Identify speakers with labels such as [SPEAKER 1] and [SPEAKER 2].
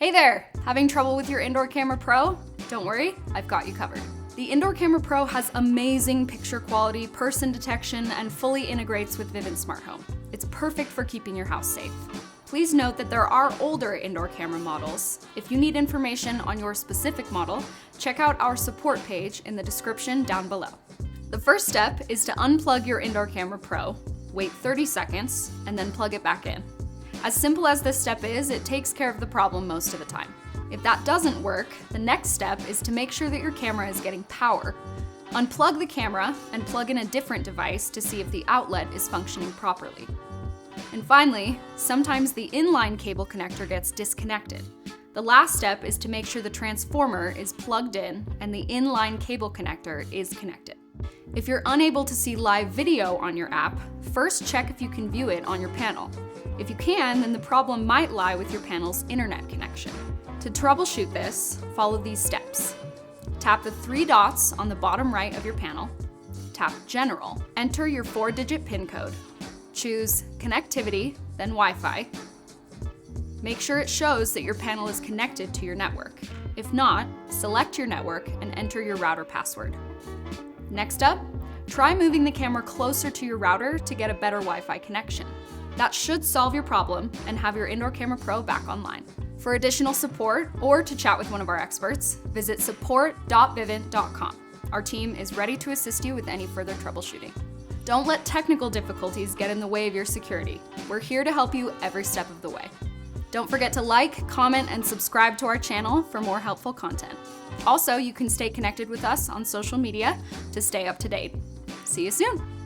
[SPEAKER 1] Hey there! Having trouble with your Indoor Camera Pro? Don't worry, I've got you covered. The Indoor Camera Pro has amazing picture quality, person detection, and fully integrates with Vivint Smart Home. It's perfect for keeping your house safe. Please note that there are older indoor camera models. If you need information on your specific model, check out our support page in the description down below. The first step is to unplug your Indoor Camera Pro, wait 30 seconds, and then plug it back in. As simple as this step is, it takes care of the problem most of the time. If that doesn't work, the next step is to make sure that your camera is getting power. Unplug the camera and plug in a different device to see if the outlet is functioning properly. And finally, sometimes the inline cable connector gets disconnected. The last step is to make sure the transformer is plugged in and the inline cable connector is connected. If you're unable to see live video on your app, first check if you can view it on your panel. If you can, then the problem might lie with your panel's internet connection. To troubleshoot this, follow these steps. Tap the 3 dots on the bottom right of your panel. Tap General. Enter your 4-digit PIN code. Choose Connectivity, then Wi-Fi. Make sure it shows that your panel is connected to your network. If not, select your network and enter your router password. Next up, try moving the camera closer to your router to get a better Wi-Fi connection. That should solve your problem and have your Indoor Camera Pro back online. For additional support or to chat with one of our experts, visit support.vivint.com. Our team is ready to assist you with any further troubleshooting. Don't let technical difficulties get in the way of your security. We're here to help you every step of the way. Don't forget to like, comment, and subscribe to our channel for more helpful content. Also, you can stay connected with us on social media to stay up to date. See you soon!